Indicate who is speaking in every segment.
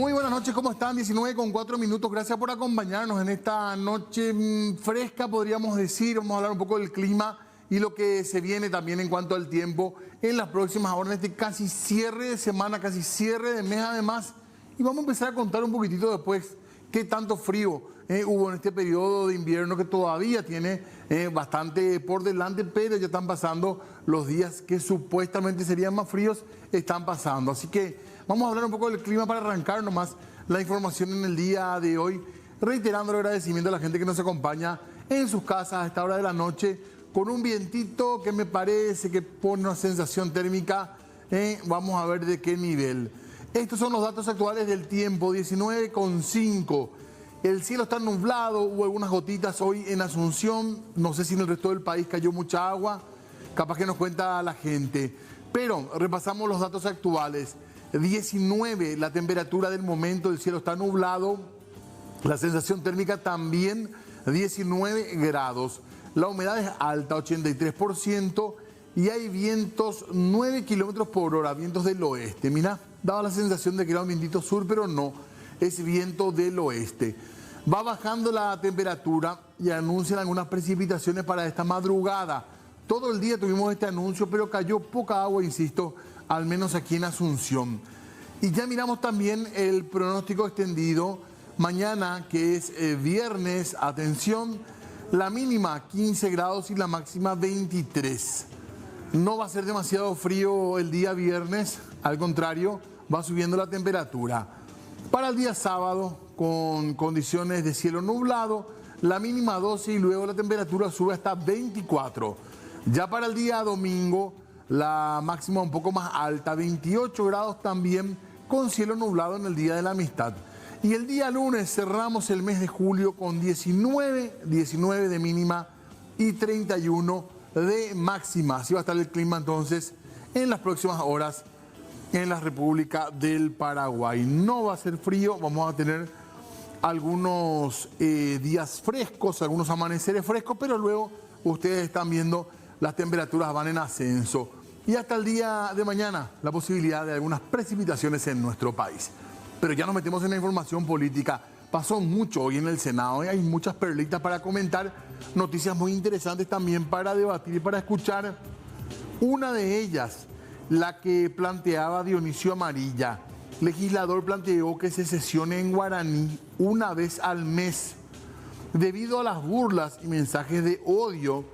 Speaker 1: Muy buenas noches, ¿cómo están? 19:04. Gracias por acompañarnos en esta noche fresca, podríamos decir. Vamos a hablar un poco del clima y lo que se viene también en cuanto al tiempo en las próximas horas, en este casi cierre de semana, casi cierre de mes además. Y vamos a empezar a contar un poquitito después qué tanto frío hubo en este periodo de invierno que todavía tiene bastante por delante, pero ya están pasando los días que supuestamente serían más fríos, están pasando. Así que vamos a hablar un poco del clima para arrancar nomás la información en el día de hoy, reiterando el agradecimiento a la gente que nos acompaña en sus casas a esta hora de la noche, con un vientito que me parece que pone una sensación térmica, vamos a ver de qué nivel. Estos son los datos actuales del tiempo, 19:05. El cielo está nublado, hubo algunas gotitas hoy en Asunción, no sé si en el resto del país cayó mucha agua, capaz que nos cuenta la gente. Pero repasamos los datos actuales. 19, la temperatura del momento, el cielo está nublado, la sensación térmica también 19 grados. La humedad es alta, 83%, y hay vientos 9 kilómetros por hora, vientos del oeste. Mira, daba la sensación de que era un vientito sur, pero no, es viento del oeste. Va bajando la temperatura y anuncian algunas precipitaciones para esta madrugada. Todo el día tuvimos este anuncio, pero cayó poca agua, insisto, al menos aquí en Asunción. Y ya miramos también el pronóstico extendido. Mañana, que es viernes, atención, la mínima 15 grados y la máxima 23. No va a ser demasiado frío el día viernes, al contrario, va subiendo la temperatura. Para el día sábado, con condiciones de cielo nublado, la mínima 12 y luego la temperatura sube hasta 24. Ya para el día domingo, la máxima un poco más alta, 28 grados también, con cielo nublado en el Día de la Amistad. Y el día lunes cerramos el mes de julio con 19 de mínima y 31 de máxima. Así va a estar el clima entonces en las próximas horas en la República del Paraguay. No va a ser frío, vamos a tener algunos días frescos, algunos amaneceres frescos, pero luego ustedes están viendo las temperaturas van en ascenso. Y hasta el día de mañana la posibilidad de algunas precipitaciones en nuestro país. Pero ya nos metemos en la información política. Pasó mucho hoy en el Senado, hay muchas perlitas para comentar, noticias muy interesantes también para debatir y para escuchar. Una de ellas, la que planteaba Dionisio Amarilla. Legislador planteó que se sesione en guaraní una vez al mes, debido a las burlas y mensajes de odio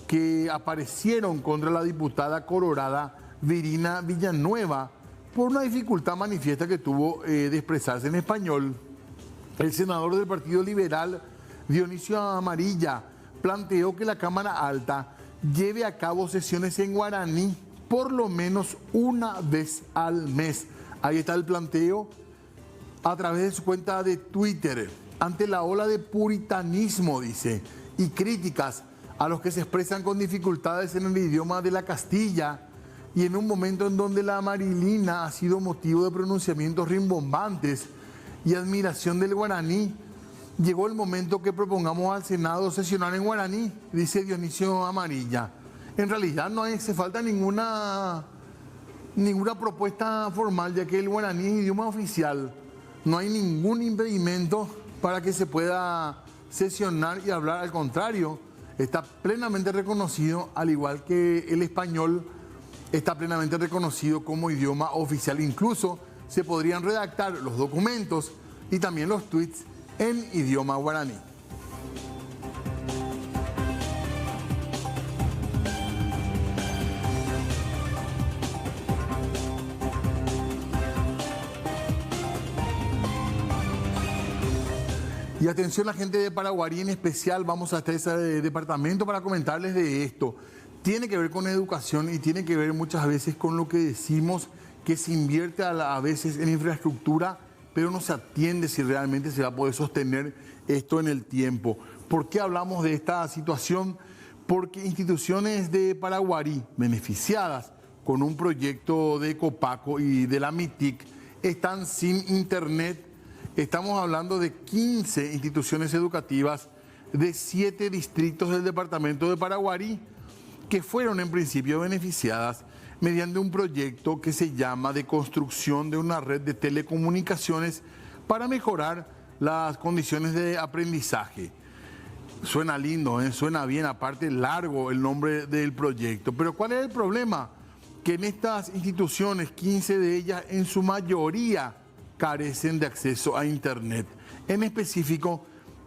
Speaker 1: que aparecieron contra la diputada colorada Virina Villanueva por una dificultad manifiesta que tuvo de expresarse en español. El senador del Partido Liberal, Dionisio Amarilla, planteó que la Cámara Alta lleve a cabo sesiones en guaraní por lo menos una vez al mes. Ahí está el planteo a través de su cuenta de Twitter. Ante la ola de puritanismo, dice, y críticas a los que se expresan con dificultades en el idioma de la Castilla, y en un momento en donde la amarilina ha sido motivo de pronunciamientos rimbombantes y admiración del guaraní, llegó el momento que propongamos al Senado sesionar en guaraní, dice Dionisio Amarilla. En realidad no hace falta ninguna propuesta formal, ya que el guaraní es idioma oficial. No hay ningún impedimento para que se pueda sesionar y hablar, al contrario, está plenamente reconocido, al igual que el español está plenamente reconocido como idioma oficial. Incluso se podrían redactar los documentos y también los tweets en idioma guaraní. Y atención la gente de Paraguarí en especial, vamos hasta ese departamento para comentarles de esto. Tiene que ver con educación y tiene que ver muchas veces con lo que decimos, que se invierte a veces en infraestructura, pero no se atiende si realmente se va a poder sostener esto en el tiempo. ¿Por qué hablamos de esta situación? Porque instituciones de Paraguarí beneficiadas con un proyecto de Copaco y de la MITIC están sin internet. Estamos hablando de 15 instituciones educativas de 7 distritos del departamento de Paraguarí que fueron en principio beneficiadas mediante un proyecto que se llama de construcción de una red de telecomunicaciones para mejorar las condiciones de aprendizaje. Suena lindo, suena bien, aparte largo el nombre del proyecto. Pero ¿cuál es el problema? Que en estas instituciones, 15 de ellas en su mayoría carecen de acceso a Internet, en específico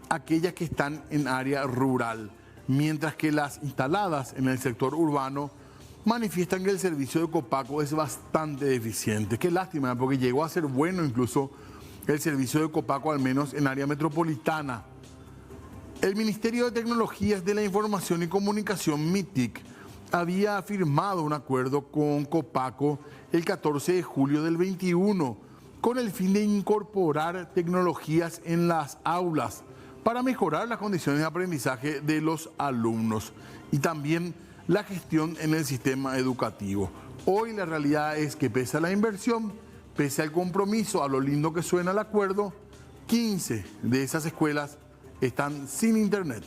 Speaker 1: aquellas que están en área rural, mientras que las instaladas en el sector urbano manifiestan que el servicio de Copaco es bastante deficiente. Qué lástima, porque llegó a ser bueno incluso el servicio de Copaco, al menos en área metropolitana. El Ministerio de Tecnologías de la Información y Comunicación, MITIC, había firmado un acuerdo con Copaco el 14 de julio del 21 con el fin de incorporar tecnologías en las aulas para mejorar las condiciones de aprendizaje de los alumnos y también la gestión en el sistema educativo. Hoy la realidad es que pese a la inversión, pese al compromiso, a lo lindo que suena el acuerdo, 15 de esas escuelas están sin Internet.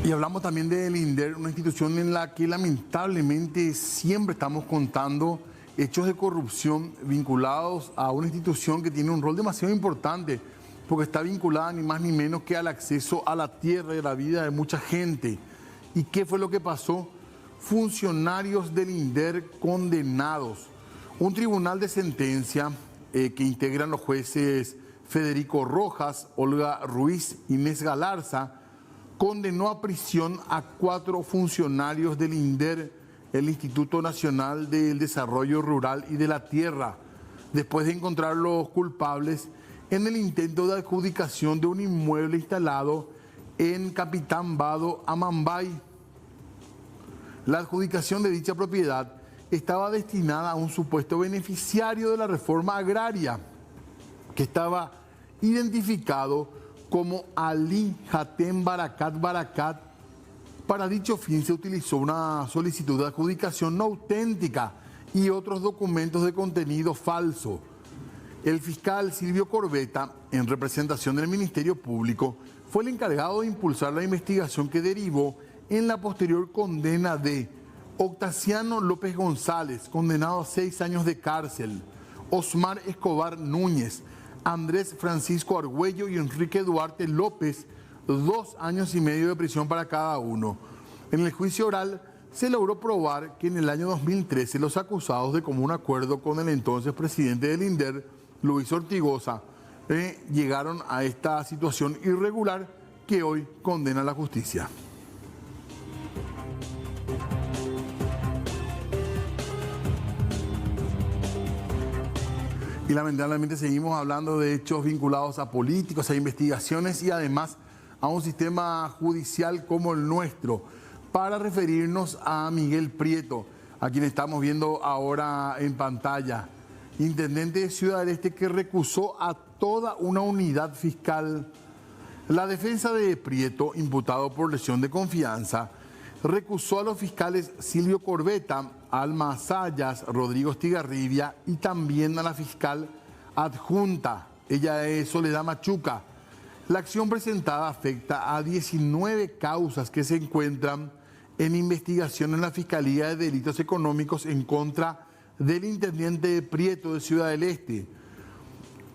Speaker 1: Y hablamos también del INDER, una institución en la que lamentablemente siempre estamos contando hechos de corrupción vinculados a una institución que tiene un rol demasiado importante, porque está vinculada ni más ni menos que al acceso a la tierra y a la vida de mucha gente. ¿Y qué fue lo que pasó? Funcionarios del INDER condenados. Un tribunal de sentencia que integran los jueces Federico Rojas, Olga Ruiz, Inés Galarza, condenó a prisión a 4 funcionarios del INDER, el Instituto Nacional del Desarrollo Rural y de la Tierra, después de encontrar los culpables en el intento de adjudicación de un inmueble instalado en Capitán Vado, Amambay. La adjudicación de dicha propiedad estaba destinada a un supuesto beneficiario de la reforma agraria, que estaba identificado como Ali Hatem Barakat Barakat. Para dicho fin se utilizó una solicitud de adjudicación no auténtica y otros documentos de contenido falso. El fiscal Silvio Corbeta, en representación del Ministerio Público, fue el encargado de impulsar la investigación que derivó en la posterior condena de Octaciano López González, condenado a 6 años de cárcel, Osmar Escobar Núñez, Andrés Francisco Argüello y Enrique Duarte López, 2 años y medio de prisión para cada uno. En el juicio oral se logró probar que en el año 2013 los acusados de común acuerdo con el entonces presidente del INDER, Luis Ortigosa, llegaron a esta situación irregular que hoy condena la justicia. Y lamentablemente seguimos hablando de hechos vinculados a políticos, a investigaciones y además a un sistema judicial como el nuestro, para referirnos a Miguel Prieto, a quien estamos viendo ahora en pantalla, intendente de Ciudad del Este, que recusó a toda una unidad fiscal. La defensa de Prieto, imputado por lesión de confianza, recusó a los fiscales Silvio Corbeta, Alma Sayas, Rodrigo Estigarribia y también a la fiscal adjunta, ella es Soledad Machuca. La acción presentada afecta a 19 causas que se encuentran en investigación en la Fiscalía de Delitos Económicos en contra del intendente Prieto de Ciudad del Este.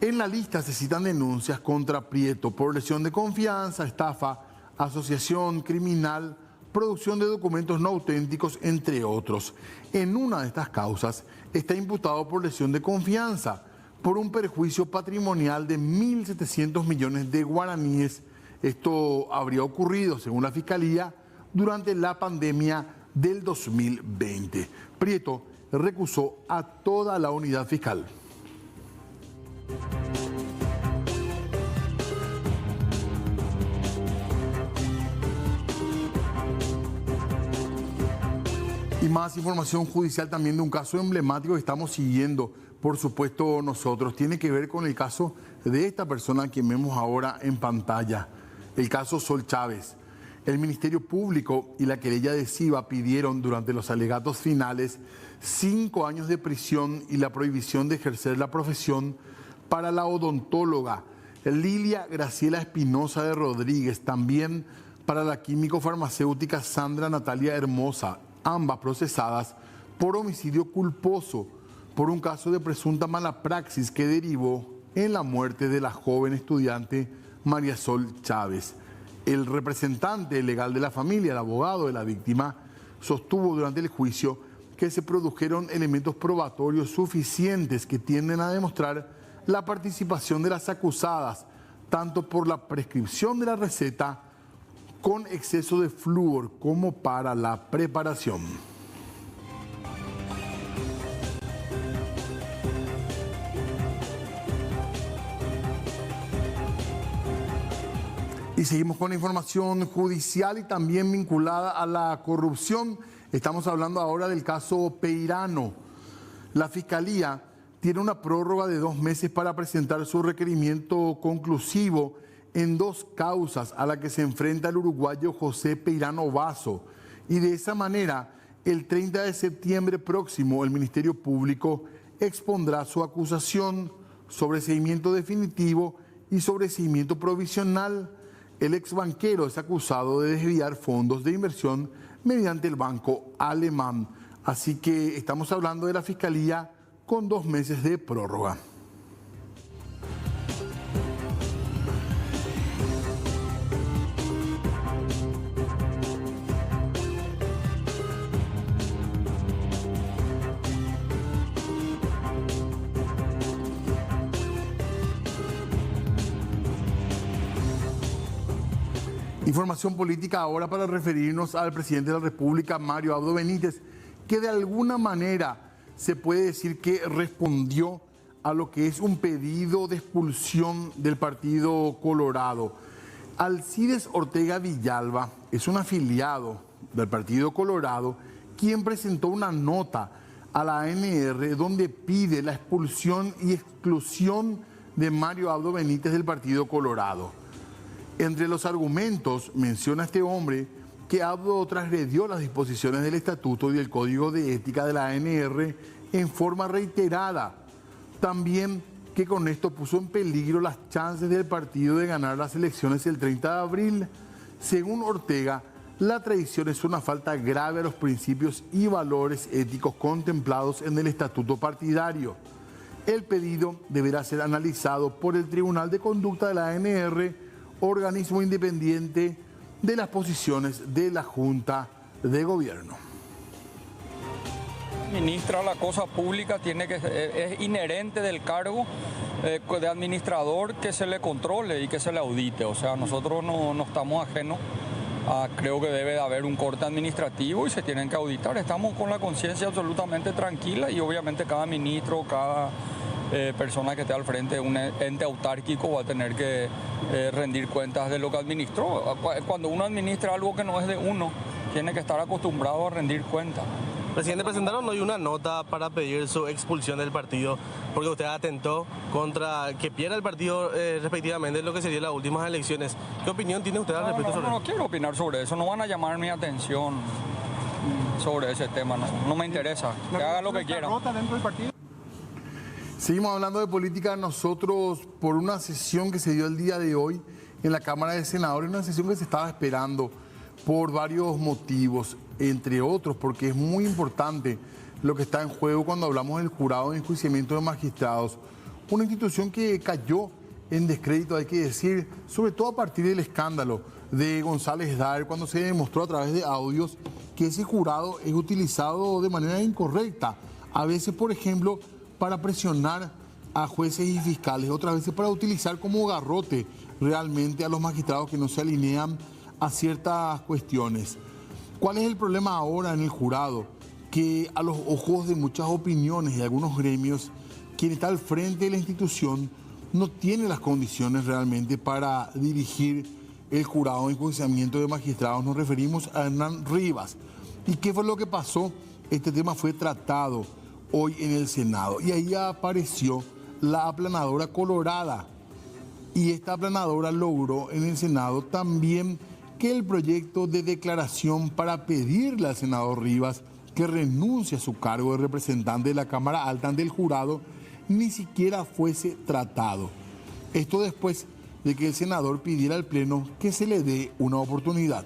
Speaker 1: En la lista se citan denuncias contra Prieto por lesión de confianza, estafa, asociación criminal, producción de documentos no auténticos, entre otros. En una de estas causas está imputado por lesión de confianza, por un perjuicio patrimonial de 1.700 millones de guaraníes. Esto habría ocurrido, según la Fiscalía, durante la pandemia del 2020. Prieto recusó a toda la unidad fiscal. Y más información judicial también de un caso emblemático que estamos siguiendo, por supuesto nosotros. Tiene que ver con el caso de esta persona que vemos ahora en pantalla, el caso Sol Chávez. El Ministerio Público y la querella adhesiva pidieron durante los alegatos finales 5 años de prisión y la prohibición de ejercer la profesión para la odontóloga Lilia Graciela Espinosa de Rodríguez, también para la químico-farmacéutica Sandra Natalia Hermosa, ambas procesadas por homicidio culposo por un caso de presunta mala praxis que derivó en la muerte de la joven estudiante María Sol Chávez. El representante legal de la familia, el abogado de la víctima, sostuvo durante el juicio que se produjeron elementos probatorios suficientes que tienden a demostrar la participación de las acusadas, tanto por la prescripción de la receta con exceso de flúor como para la preparación. Y seguimos con la información judicial y también vinculada a la corrupción. Estamos hablando ahora del caso Peirano. La Fiscalía tiene una prórroga de 2 meses para presentar su requerimiento conclusivo en 2 causas a las que se enfrenta el uruguayo José Peirano Vaso. Y de esa manera, el 30 de septiembre próximo, el Ministerio Público expondrá su acusación, sobreseimiento definitivo y sobreseimiento provisional. El exbanquero es acusado de desviar fondos de inversión mediante el banco alemán. Así que estamos hablando de la Fiscalía con 2 meses de prórroga. Información política ahora para referirnos al presidente de la República, Mario Abdo Benítez, que de alguna manera se puede decir que respondió a lo que es un pedido de expulsión del Partido Colorado. Alcides Ortega Villalba es un afiliado del Partido Colorado quien presentó una nota a la ANR donde pide la expulsión y exclusión de Mario Abdo Benítez del Partido Colorado. Entre los argumentos menciona este hombre que Abdo transgredió las disposiciones del Estatuto y del Código de Ética de la ANR en forma reiterada. También que con esto puso en peligro las chances del partido de ganar las elecciones el 30 de abril. Según Ortega, la traición es una falta grave a los principios y valores éticos contemplados en el Estatuto partidario. El pedido deberá ser analizado por el Tribunal de Conducta de la ANR, organismo independiente de las posiciones de la Junta de Gobierno.
Speaker 2: Ministra la cosa pública es inherente del cargo de administrador que se le controle y que se le audite. O sea, nosotros no estamos ajenos creo que debe de haber un corte administrativo y se tienen que auditar. Estamos con la conciencia absolutamente tranquila y obviamente cada ministro, cada persona que esté al frente de un ente autárquico va a tener que rendir cuentas de lo que administró. Cuando uno administra algo que no es de uno, tiene que estar acostumbrado a rendir cuentas.
Speaker 3: Presidente, presentaron hoy una nota para pedir su expulsión del partido porque usted atentó contra que pierda el partido respectivamente en lo que serían las últimas elecciones. ¿Qué opinión tiene usted al respecto sobre eso?
Speaker 2: No quiero opinar sobre eso, no van a llamar mi atención sobre ese tema, no me interesa, que haga lo que quiera.
Speaker 1: Seguimos hablando de política nosotros por una sesión que se dio el día de hoy en la Cámara de Senadores, una sesión que se estaba esperando por varios motivos, entre otros porque es muy importante lo que está en juego cuando hablamos del jurado de enjuiciamiento de magistrados, una institución que cayó en descrédito, hay que decir, sobre todo a partir del escándalo de González Daer, cuando se demostró a través de audios que ese jurado es utilizado de manera incorrecta, a veces, por ejemplo, para presionar a jueces y fiscales, otras veces para utilizar como garrote realmente a los magistrados que no se alinean a ciertas cuestiones. ¿Cuál es el problema ahora en el jurado? Que a los ojos de muchas opiniones y algunos gremios, quien está al frente de la institución no tiene las condiciones realmente para dirigir el jurado de enjuiciamiento de magistrados. Nos referimos a Hernán Rivas. ¿Y qué fue lo que pasó? Este tema fue tratado hoy en el Senado y ahí apareció la aplanadora colorada. Y esta aplanadora logró en el Senado también que el proyecto de declaración para pedirle al senador Rivas que renuncie a su cargo de representante de la Cámara Alta del jurado ni siquiera fuese tratado. Esto después de que el senador pidiera al Pleno que se le dé una oportunidad.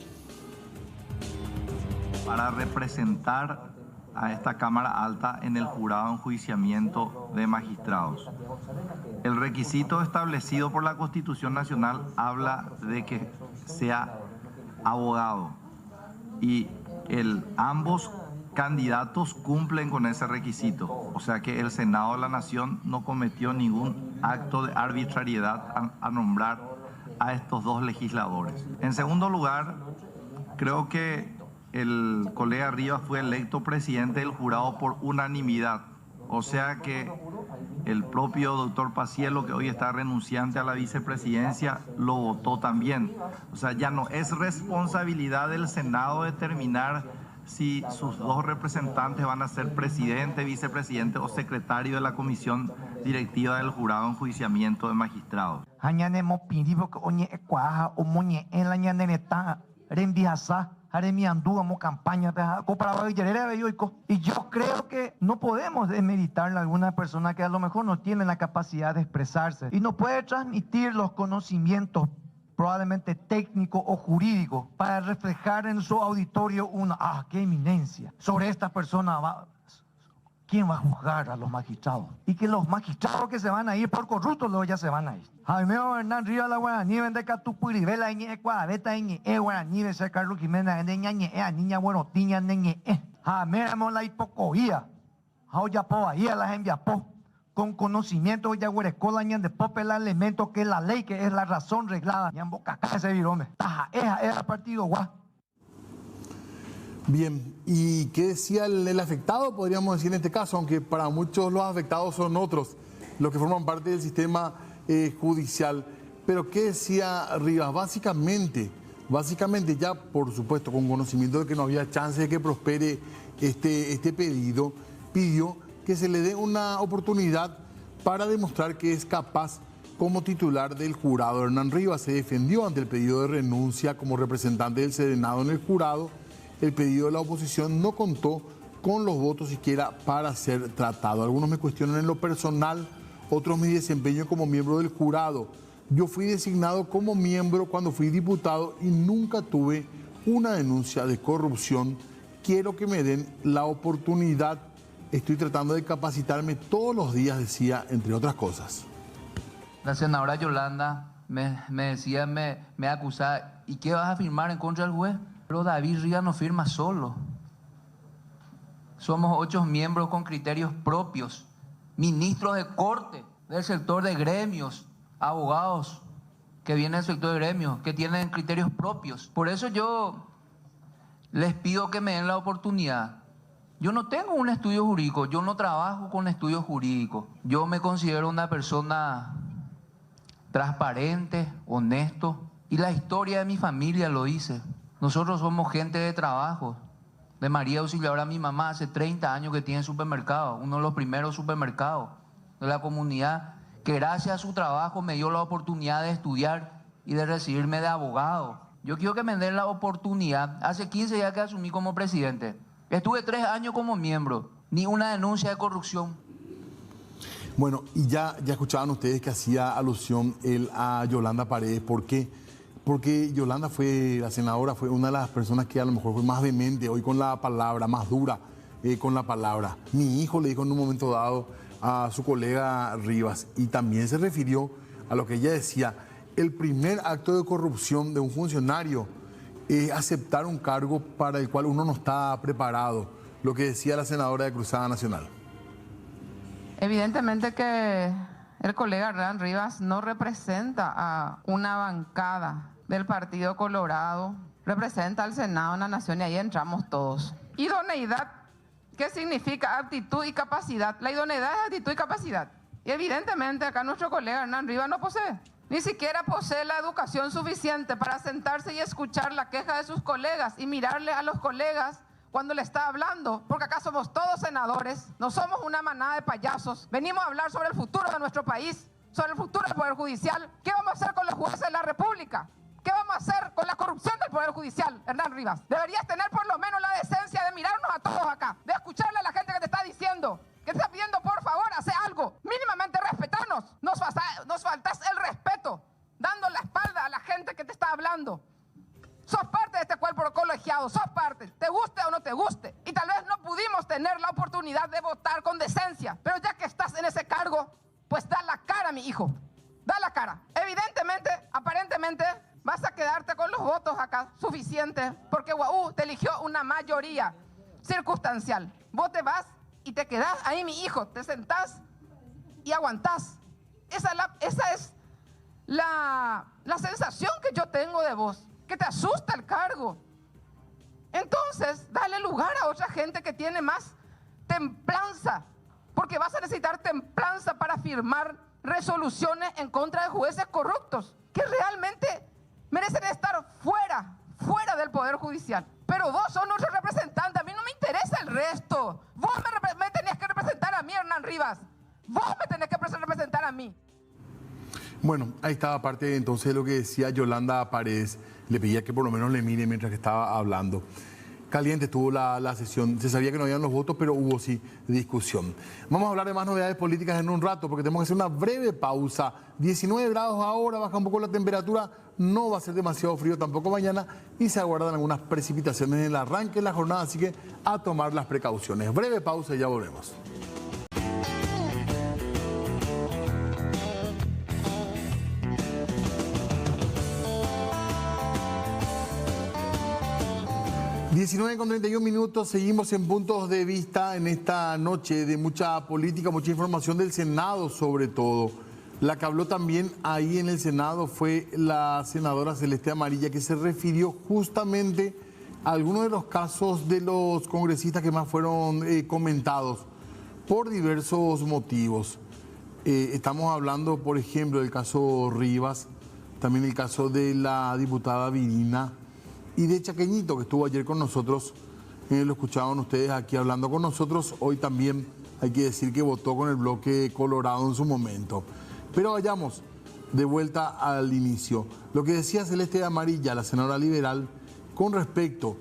Speaker 4: Para representar a esta Cámara Alta en el jurado de enjuiciamiento de magistrados. El requisito establecido por la Constitución Nacional habla de que sea abogado y ambos candidatos cumplen con ese requisito. O sea que el Senado de la Nación no cometió ningún acto de arbitrariedad a nombrar a estos dos legisladores. En segundo lugar, creo que el colega Rivas fue electo presidente del jurado por unanimidad. O sea que el propio doctor Paciello, que hoy está renunciante a la vicepresidencia, lo votó también. O sea, ya no es responsabilidad del Senado determinar si sus dos representantes van a ser presidente, vicepresidente o secretario de la comisión directiva del jurado de enjuiciamiento de magistrados.
Speaker 5: Y yo creo que no podemos desmeritarle a alguna persona que a lo mejor no tiene la capacidad de expresarse y no puede transmitir los conocimientos probablemente técnico o jurídico para reflejar en su auditorio qué eminencia. Sobre esta persona ¿quién va a juzgar a los magistrados? Y que los magistrados que se van a ir por corruptos luego ya se van a ir. Jaime Hernán Rivas la Guaraní vende Catupuribela y Cuadabeta y Guaraní de ser Carlos Jiménez de niña bueno tiña Jaime la hipocogía. Jauya po ahí a las enviapó. Con conocimiento ya huerecola de popel elemento que es la ley, que es la razón reglada. Ñamboca ese virome. Es el partido guá.
Speaker 1: Bien, ¿y qué decía el afectado? Podríamos decir en este caso, aunque para muchos los afectados son otros, los que forman parte del sistema judicial. Pero ¿qué decía Rivas? Básicamente ya, por supuesto, con conocimiento de que no había chance de que prospere este pedido, pidió que se le dé una oportunidad para demostrar que es capaz como titular del jurado. Hernán Rivas se defendió ante el pedido de renuncia como representante del Senado en el jurado. El pedido de la oposición no contó con los votos siquiera para ser tratado. Algunos me cuestionan en lo personal, otros mi desempeño como miembro del jurado. Yo fui designado como miembro cuando fui diputado y nunca tuve una denuncia de corrupción. Quiero que me den la oportunidad. Estoy tratando de capacitarme todos los días, decía, entre otras cosas.
Speaker 6: La senadora Yolanda me decía, me acusaba, ¿y qué vas a firmar en contra del juez? Pero David Rivas no firma solo. Somos 8 miembros con criterios propios, ministros de corte, del sector de gremios, abogados que vienen del sector de gremios, que tienen criterios propios. Por eso yo les pido que me den la oportunidad. Yo no tengo un estudio jurídico, yo no trabajo con estudios jurídicos. Yo me considero una persona transparente, honesto, y la historia de mi familia lo dice. Nosotros somos gente de trabajo. De María Auxiliadora, mi mamá, hace 30 años que tiene supermercado, uno de los primeros supermercados de la comunidad, que gracias a su trabajo me dio la oportunidad de estudiar y de recibirme de abogado. Yo quiero que me den la oportunidad. Hace 15 días que asumí como presidente. Estuve 3 años como miembro, ni una denuncia de corrupción.
Speaker 1: Bueno, y ya escuchaban ustedes que hacía alusión él a Yolanda Paredes. ¿Por qué? Porque Yolanda la senadora fue una de las personas que a lo mejor fue más vehemente hoy con la palabra, más dura con la palabra. Mi hijo le dijo en un momento dado a su colega Rivas, y también se refirió a lo que ella decía, el primer acto de corrupción de un funcionario es aceptar un cargo para el cual uno no está preparado, lo que decía la senadora de Cruzada Nacional.
Speaker 7: Evidentemente que el colega Hernán Rivas no representa a una bancada del Partido Colorado, representa al Senado, a la Nación, y ahí entramos todos. Idoneidad, ¿qué significa? Aptitud y capacidad. La idoneidad es actitud y capacidad. Y evidentemente acá nuestro colega Hernán Rivas no posee. Ni siquiera posee la educación suficiente para sentarse y escuchar la queja de sus colegas y mirarle a los colegas cuando le está hablando, porque acá somos todos senadores, no somos una manada de payasos. Venimos a hablar sobre el futuro de nuestro país, sobre el futuro del Poder Judicial. ¿Qué vamos a hacer con los jueces de la República? ¿Qué vamos a hacer con la corrupción del Poder Judicial, Hernán Rivas? Deberías tener por lo menos la decencia de mirarnos a todos acá, de escucharle a la gente que te está diciendo, que te está pidiendo, por favor, hace algo, mínimamente respetarnos. Nos faltas el respeto, dando oportunidad de votar con decencia. Pero ya que estás en ese cargo, pues da la cara, mi hijo. Da la cara. Evidentemente, aparentemente, vas a quedarte con los votos acá suficientes, porque UAU te eligió una mayoría circunstancial. Vos te vas y te quedás ahí, mi hijo. Te sentás y aguantás. Esa es la sensación que yo tengo de vos, que te asusta el cargo. Entonces, dale lugar a otra gente que tiene más templanza, porque vas a necesitar templanza para firmar resoluciones en contra de jueces corruptos, que realmente merecen estar fuera del Poder Judicial. Pero vos sos nuestro representante, a mí no me interesa el resto. Vos me tenés que representar a mí, Hernán Rivas. Vos me tenés que representar a mí.
Speaker 1: Bueno, ahí estaba parte entonces de lo que decía Yolanda Paredes. Le pedía que por lo menos le mire mientras que estaba hablando. Caliente estuvo la sesión. Se sabía que no habían los votos, pero hubo sí discusión. Vamos a hablar de más novedades políticas en un rato, porque tenemos que hacer una breve pausa. 19 grados ahora, baja un poco la temperatura. No va a ser demasiado frío tampoco mañana y se aguardan algunas precipitaciones en el arranque de la jornada, así que a tomar las precauciones. Breve pausa y ya volvemos. (19:31) seguimos en Puntos de Vista en esta noche de mucha política, mucha información del Senado sobre todo. La que habló también ahí en el Senado fue la senadora Celeste Amarilla, que se refirió justamente a algunos de los casos de los congresistas que más fueron comentados por diversos motivos. Estamos hablando, por ejemplo, del caso Rivas, también el caso de la diputada Virina, y de Chaqueñito, que estuvo ayer con nosotros, lo escuchaban ustedes aquí hablando con nosotros. Hoy también hay que decir que votó con el bloque Colorado en su momento. Pero vayamos de vuelta al inicio. Lo que decía Celeste Amarilla, la senadora liberal, con respecto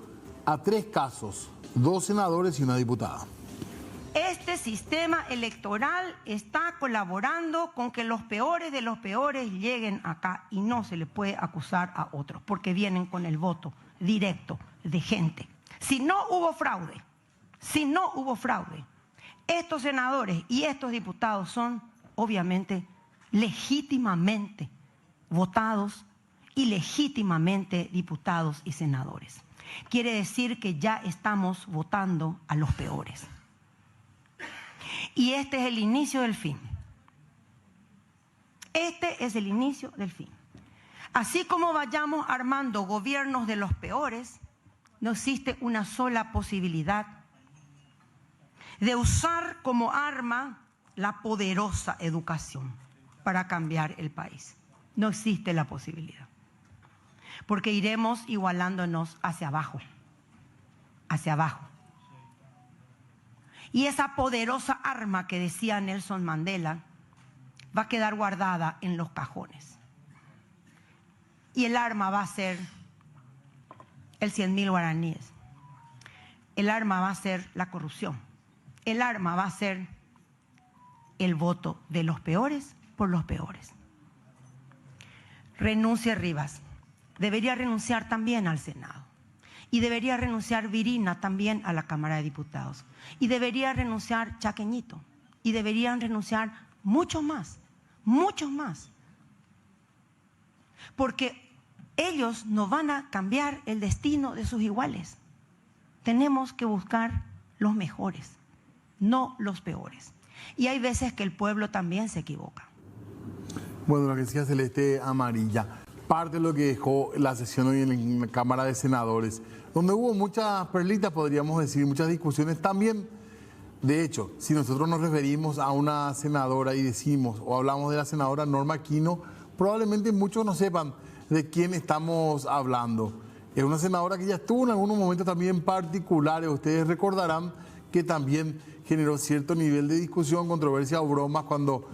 Speaker 1: a 3 casos, 2 senadores y una diputada.
Speaker 8: Este sistema electoral está colaborando con que los peores de los peores lleguen acá y no se le puede acusar a otros porque vienen con el voto directo de gente. Si no hubo fraude, estos senadores y estos diputados son obviamente legítimamente votados y legítimamente diputados y senadores. Quiere decir que ya estamos votando a los peores. Y este es el inicio del fin. Este es el inicio del fin. Así como vayamos armando gobiernos de los peores, no existe una sola posibilidad de usar como arma la poderosa educación para cambiar el país. No existe la posibilidad. Porque iremos igualándonos hacia abajo. Hacia abajo. Y esa poderosa arma que decía Nelson Mandela va a quedar guardada en los cajones. Y el arma va a ser el 100.000 guaraníes. El arma va a ser la corrupción. El arma va a ser el voto de los peores por los peores. Renuncie Rivas. Debería renunciar también al Senado. Y debería renunciar Virina también a la Cámara de Diputados. Y debería renunciar Chaqueñito. Y deberían renunciar muchos más. Muchos más. Porque ellos no van a cambiar el destino de sus iguales. Tenemos que buscar los mejores, no los peores. Y hay veces que el pueblo también se equivoca.
Speaker 1: Bueno, lo que decía Celeste Amarilla, parte de lo que dejó la sesión hoy en la Cámara de Senadores, donde hubo muchas perlitas, podríamos decir, muchas discusiones también. De hecho, si nosotros nos referimos a una senadora y decimos o hablamos de la senadora Norma Aquino, probablemente muchos no sepan de quién estamos hablando. Es una senadora que ya estuvo en algunos momentos también particulares. Ustedes recordarán que también generó cierto nivel de discusión, controversia o bromas cuando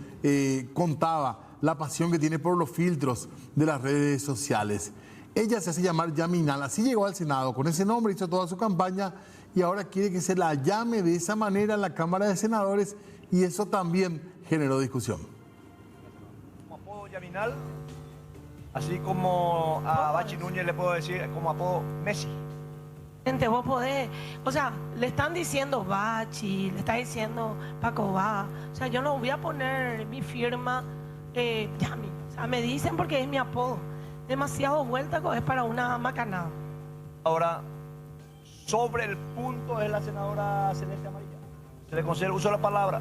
Speaker 1: contaba la pasión que tiene por los filtros de las redes sociales. Ella se hace llamar Yaminal, así llegó al Senado, con ese nombre hizo toda su campaña y ahora quiere que se la llame de esa manera en la Cámara de Senadores y eso también generó discusión.
Speaker 9: Como apodo Yaminal, así como a Bachi Núñez le puedo decir como apodo Messi.
Speaker 10: Vos podés, o sea, le están diciendo Bachi, le está diciendo Paco Va, o sea, yo no voy a poner mi firma Yami, o sea, me dicen porque es mi apodo. Demasiado vuelta es para una macanada.
Speaker 9: Ahora, sobre el punto de la senadora Celeste Amarilla, se le concede el uso de la palabra.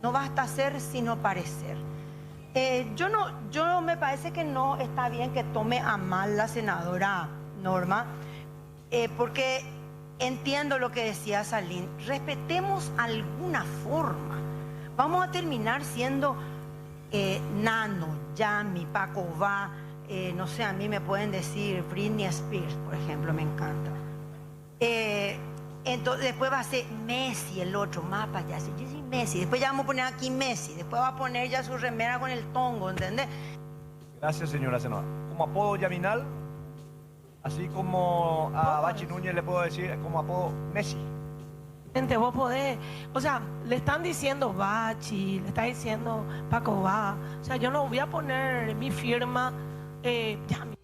Speaker 8: No basta ser sino parecer. Yo me parece que no está bien que tome a mal la senadora Norma, porque entiendo lo que decía Salín. Respetemos alguna forma. Vamos a terminar siendo Nano, Yami, Paco Va, no sé, a mí me pueden decir Britney Spears, por ejemplo, me encanta. Entonces, después va a ser Messi, el otro, más payaso. Yo soy Messi. Después ya vamos a poner aquí Messi. Después va a poner ya su remera con el tongo, ¿entendés?
Speaker 9: Gracias, señora senadora. Como apodo Yaminal, así como a Bachi Núñez le puedo decir como apodo Messi.
Speaker 10: Vos podés, o sea, le están diciendo Bachi, le está diciendo Paco Va, o sea, yo no voy a poner mi firma Yami.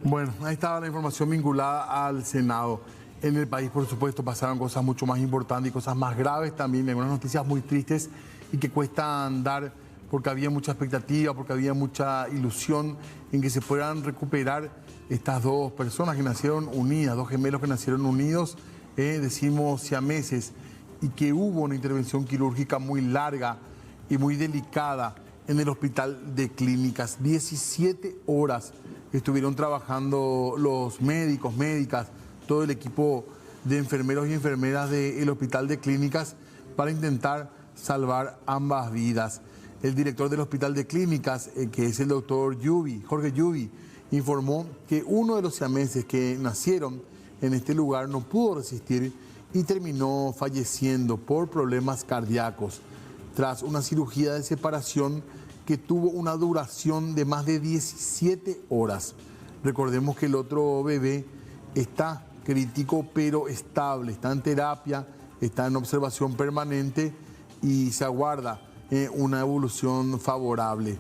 Speaker 1: Bueno, ahí estaba la información vinculada al Senado. En el país, por supuesto, pasaron cosas mucho más importantes y cosas más graves también, algunas noticias muy tristes y que cuestan dar porque había mucha expectativa, porque había mucha ilusión en que se puedan recuperar estas dos personas que nacieron unidas, dos gemelos que nacieron unidos, decimos siameses, y que hubo una intervención quirúrgica muy larga y muy delicada en el hospital de Clínicas. 17 horas estuvieron trabajando los médicos, médicas, todo el equipo de enfermeros y enfermeras del Hospital de Clínicas para intentar salvar ambas vidas. El director del Hospital de Clínicas, que es el doctor Jorge Yubi, informó que uno de los siameses que nacieron en este lugar no pudo resistir y terminó falleciendo por problemas cardíacos tras una cirugía de separación que tuvo una duración de más de 17 horas. Recordemos que el otro bebé está crítico pero estable, está en terapia, está en observación permanente y se aguarda una evolución favorable.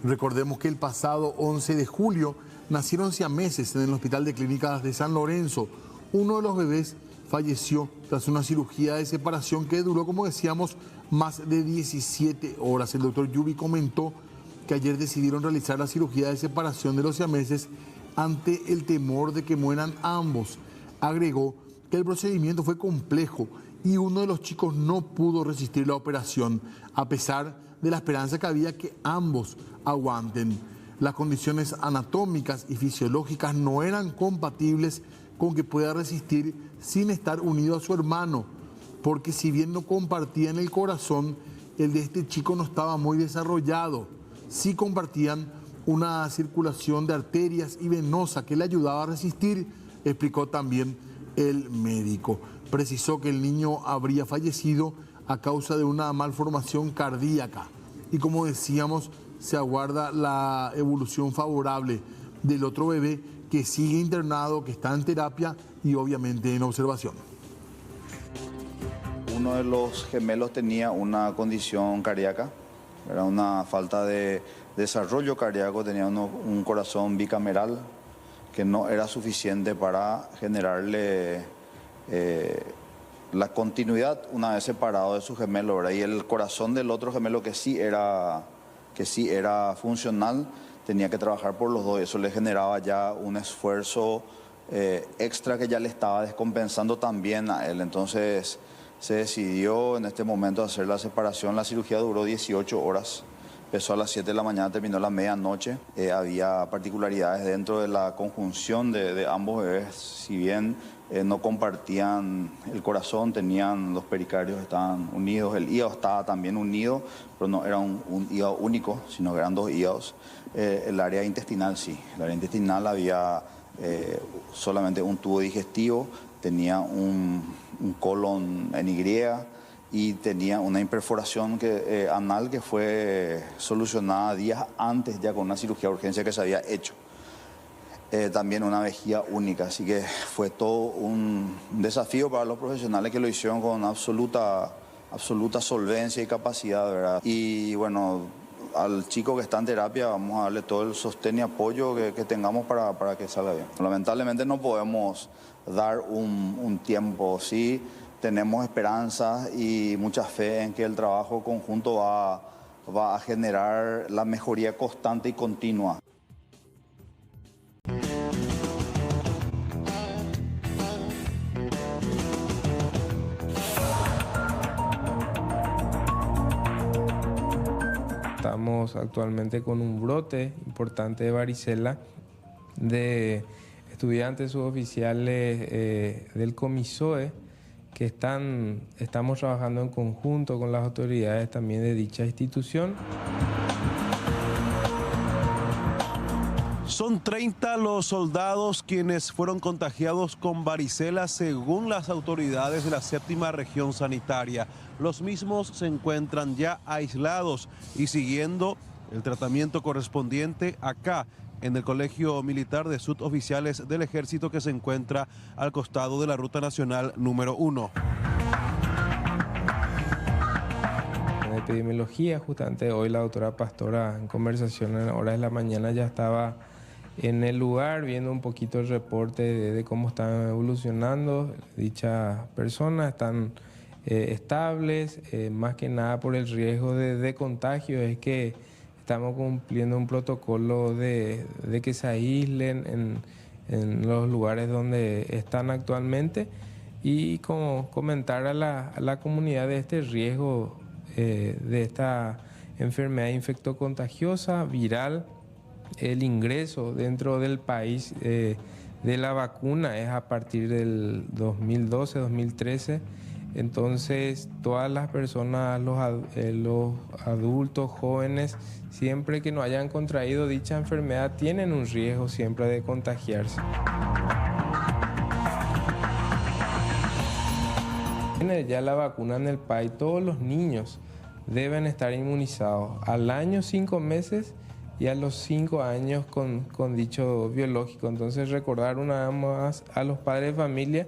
Speaker 1: Recordemos que el pasado 11 de julio nacieron siameses en el Hospital de Clínicas de San Lorenzo. Uno de los bebés falleció tras una cirugía de separación que duró, como decíamos, más de 17 horas. El doctor Yubi comentó que ayer decidieron realizar la cirugía de separación de los siameses ante el temor de que mueran ambos. Agregó que el procedimiento fue complejo y uno de los chicos no pudo resistir la operación, a pesar de la esperanza que había que ambos aguanten. Las condiciones anatómicas y fisiológicas no eran compatibles con que pueda resistir sin estar unido a su hermano, porque si bien no compartían el corazón, el de este chico no estaba muy desarrollado. Sí compartían una circulación de arterias y venosa que le ayudaba a resistir, explicó también el médico. Precisó que el niño habría fallecido a causa de una malformación cardíaca y, como decíamos, se aguarda la evolución favorable del otro bebé que sigue internado, que está en terapia y obviamente en observación.
Speaker 11: Uno de los gemelos tenía una condición cardíaca, era una falta de desarrollo cardíaco, tenía un corazón bicameral que no era suficiente para generarle la continuidad una vez separado de su gemelo, ¿verdad? Y el corazón del otro gemelo que sí era funcional, tenía que trabajar por los dos. Eso le generaba ya un esfuerzo extra que ya le estaba descompensando también a él. Entonces se decidió en este momento hacer la separación. La cirugía duró 18 horas. Empezó a las 7 de la mañana, terminó a la medianoche. Había particularidades dentro de la conjunción de ambos bebés. Si bien no compartían el corazón, tenían los pericardios, estaban unidos, el hígado estaba también unido, pero no era un hígado único, sino que eran dos hígados. El área intestinal sí, el área intestinal había solamente un tubo digestivo, tenía un colon en Y y tenía una imperforación anal que fue solucionada días antes ya con una cirugía de urgencia que se había hecho. También una vejiga única, así que fue todo un desafío para los profesionales que lo hicieron con absoluta solvencia y capacidad, ¿verdad? Y bueno, al chico que está en terapia vamos a darle todo el sostén y apoyo que tengamos para que salga bien. Lamentablemente no podemos dar un tiempo, sí tenemos esperanzas y mucha fe en que el trabajo conjunto va a generar la mejoría constante y continua.
Speaker 12: Estamos actualmente con un brote importante de varicela de estudiantes suboficiales del Comisoe que estamos trabajando en conjunto con las autoridades también de dicha institución.
Speaker 13: Son 30 los soldados quienes fueron contagiados con varicela según las autoridades de la 7ª región sanitaria. Los mismos se encuentran ya aislados y siguiendo el tratamiento correspondiente acá en el Colegio Militar de Suboficiales del Ejército que se encuentra al costado de la Ruta Nacional número 1.
Speaker 12: En epidemiología, justamente hoy la doctora Pastora en conversación en horas de la mañana ya estaba en el lugar viendo un poquito el reporte de cómo están evolucionando dichas personas. Están estables, más que nada por el riesgo de contagio, es que estamos cumpliendo un protocolo de que se aíslen en los lugares donde están actualmente y como comentar a la comunidad de este riesgo de esta enfermedad infectocontagiosa, viral. El ingreso dentro del país de la vacuna es a partir del 2012-2013. Entonces, todas las personas, los adultos, jóvenes, siempre que no hayan contraído dicha enfermedad, tienen un riesgo siempre de contagiarse. Tiene ya la vacuna en el país, todos los niños deben estar inmunizados al año 5 meses y a los 5 años con dicho biológico. Entonces, recordar una vez más a los padres de familia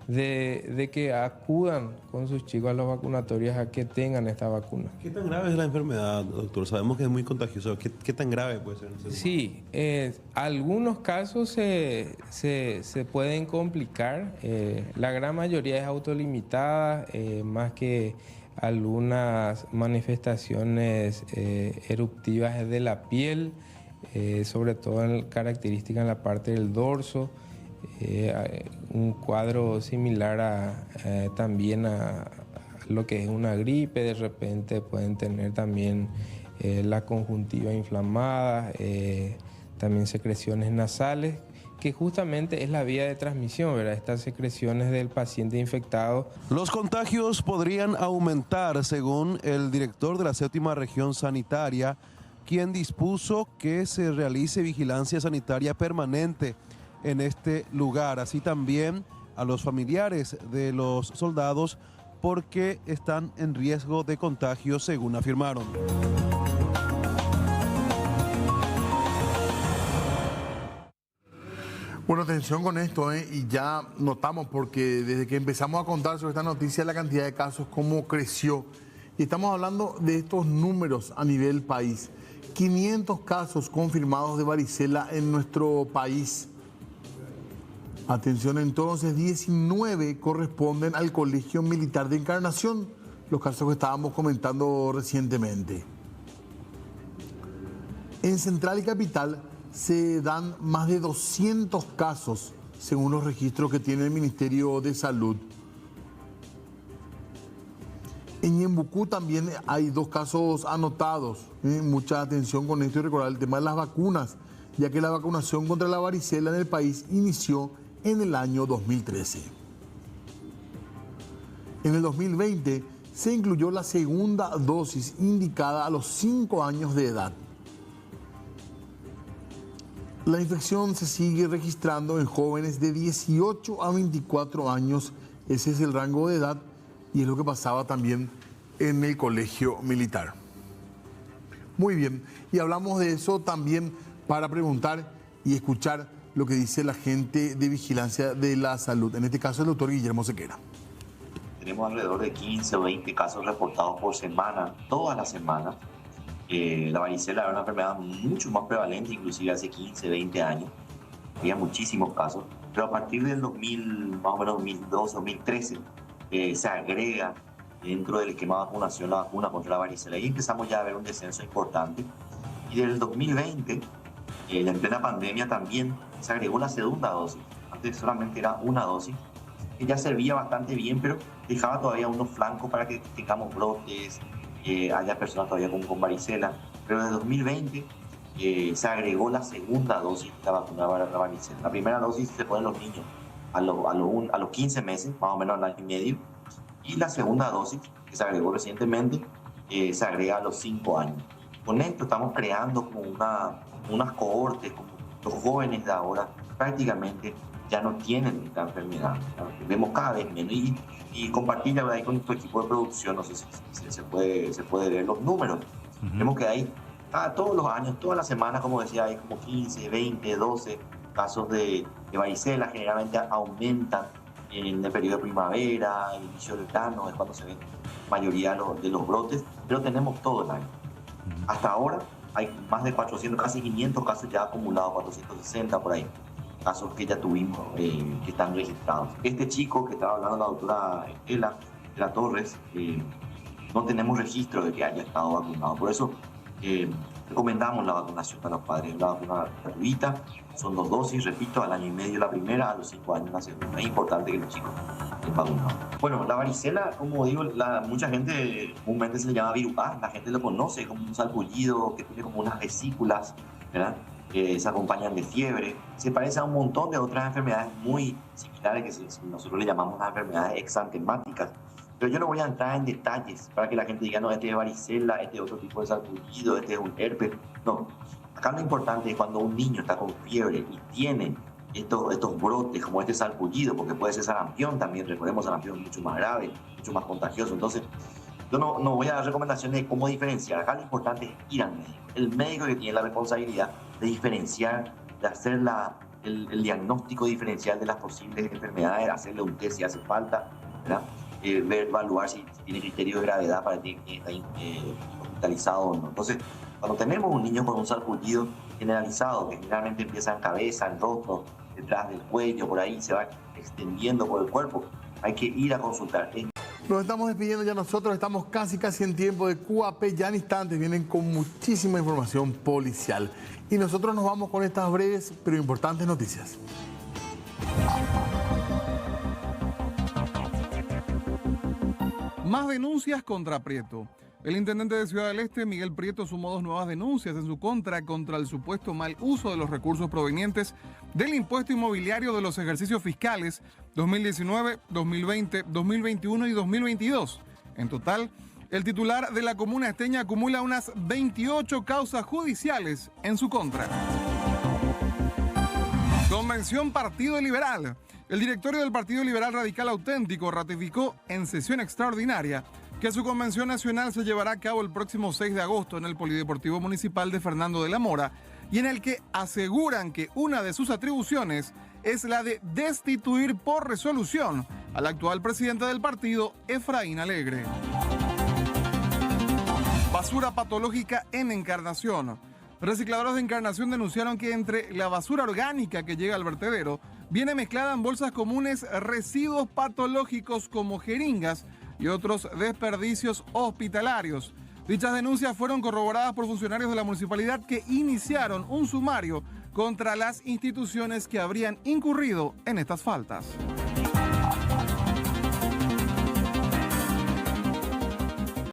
Speaker 12: de que acudan con sus chicos a los vacunatorios a que tengan esta vacuna.
Speaker 13: ¿Qué tan grave es la enfermedad, doctor? Sabemos que es muy contagiosa. ¿Qué tan grave puede ser?
Speaker 12: Sí, algunos casos se pueden complicar. La gran mayoría es autolimitada, más que algunas manifestaciones eruptivas de la piel, sobre todo en características en la parte del dorso. Un cuadro similar también a lo que es una gripe. De repente pueden tener también la conjuntiva inflamada, también secreciones nasales, que justamente es la vía de transmisión, ¿verdad? Estas secreciones del paciente infectado.
Speaker 13: Los contagios podrían aumentar, según el director de la 7ª región sanitaria, quien dispuso que se realice vigilancia sanitaria permanente en este lugar, así también a los familiares de los soldados porque están en riesgo de contagio, según afirmaron.
Speaker 1: Bueno, atención con esto, y ya notamos porque desde que empezamos a contar sobre esta noticia la cantidad de casos, cómo creció. Y estamos hablando de estos números a nivel país. 500 casos confirmados de varicela en nuestro país. Atención entonces, 19 corresponden al Colegio Militar de Encarnación, los casos que estábamos comentando recientemente. En Central y Capital se dan más de 200 casos, según los registros que tiene el Ministerio de Salud. En Ñembucú también hay 2 casos anotados. Mucha atención con esto y recordar el tema de las vacunas, ya que la vacunación contra la varicela en el país inició en el año 2013. En el 2020 se incluyó la segunda dosis indicada a los 5 años de edad. La infección se sigue registrando en jóvenes de 18 a 24 años. Ese es el rango de edad y es lo que pasaba también en el colegio militar. Muy bien, y hablamos de eso también para preguntar y escuchar lo que dice la gente de vigilancia de la salud, en este caso el doctor Guillermo Sequera.
Speaker 14: Tenemos alrededor de 15 o 20 casos reportados por semana, toda la semana, La varicela era una enfermedad mucho más prevalente, inclusive hace 15, 20 años. Había muchísimos casos, pero a partir del 2000, más o menos 2012, 2013, se agrega dentro del esquema de vacunación la vacuna contra la varicela y empezamos ya a ver un descenso importante. Y del 2020, en plena pandemia también se agregó la segunda dosis. Antes solamente era una dosis, que ya servía bastante bien, pero dejaba todavía unos flancos para que tengamos brotes, haya personas todavía con varicela. Pero en el 2020 se agregó la segunda dosis de la vacuna para la varicela. La primera dosis se pone en los niños a los 15 meses, más o menos al año y medio, y la segunda dosis, que se agregó recientemente, se agrega a los 5 años. Con esto estamos creando como unas cohortes, como los jóvenes de ahora prácticamente ya no tienen esta enfermedad, ¿no? Vemos cada vez menos y compartir la verdad con tu equipo de producción, no sé si se puede ver los números. Vemos que hay todos los años, todas las semanas, como decía, hay como 15, 20, 12 casos de varicela, generalmente aumentan en el periodo de primavera, el inicio del verano, es cuando se ven la mayoría de los brotes, pero tenemos todo el año. Hasta ahora hay más de 400, casi 500 casos ya acumulados, 460 por ahí, casos que ya tuvimos, que están registrados. Este chico que estaba hablando la doctora Estela Torres, no tenemos registro de que haya estado vacunado, por eso recomendamos la vacunación para los padres. La vacuna gratuita, son 2 dosis, repito, al año y medio la primera, a los 5 años la segunda. Es importante que los chicos estén vacunados. Bueno, la varicela, como digo, mucha gente comúnmente se le llama virus A, la gente lo conoce como un salpullido que tiene como unas vesículas, ¿verdad? Que se acompañan de fiebre. Se parece a un montón de otras enfermedades muy similares que nosotros le llamamos las enfermedades exantemáticas. Pero yo no voy a entrar en detalles para que la gente diga, no, este es varicela, este es otro tipo de salpullido, este es un herpes. No, acá lo importante es cuando un niño está con fiebre y tiene estos brotes como este salpullido, porque puede ser sarampión también, recordemos, sarampión es mucho más grave, mucho más contagioso. Entonces, yo no voy a dar recomendaciones de cómo diferenciar. Acá lo importante es ir al médico. El médico que tiene la responsabilidad de diferenciar, de hacer el diagnóstico diferencial de las posibles enfermedades, hacerle un test si hace falta, ¿verdad? Evaluar si tiene criterio de gravedad para que está hospitalizado o no. Entonces, cuando tenemos un niño con un sarpullido generalizado, que generalmente empieza en cabeza, en rostro, detrás del cuello, por ahí se va extendiendo por el cuerpo, hay que ir a consultar.
Speaker 1: Nos estamos despidiendo ya nosotros, estamos casi en tiempo de QAP, ya en instantes vienen con muchísima información policial. Y nosotros nos vamos con estas breves pero importantes noticias.
Speaker 15: Más denuncias contra Prieto. El intendente de Ciudad del Este, Miguel Prieto, sumó 2 nuevas denuncias en su contra el supuesto mal uso de los recursos provenientes del impuesto inmobiliario de los ejercicios fiscales 2019, 2020, 2021 y 2022. En total, el titular de la comuna esteña acumula unas 28 causas judiciales en su contra. Convención Partido Liberal. El directorio del Partido Liberal Radical Auténtico ratificó en sesión extraordinaria que su convención nacional se llevará a cabo el próximo 6 de agosto en el Polideportivo Municipal de Fernando de la Mora y en el que aseguran que una de sus atribuciones es la de destituir por resolución al actual presidente del partido, Efraín Alegre. Basura patológica en Encarnación. Recicladores de Encarnación denunciaron que entre la basura orgánica que llega al vertedero viene mezclada en bolsas comunes residuos patológicos como jeringas y otros desperdicios hospitalarios. Dichas denuncias fueron corroboradas por funcionarios de la municipalidad que iniciaron un sumario contra las instituciones que habrían incurrido en estas faltas.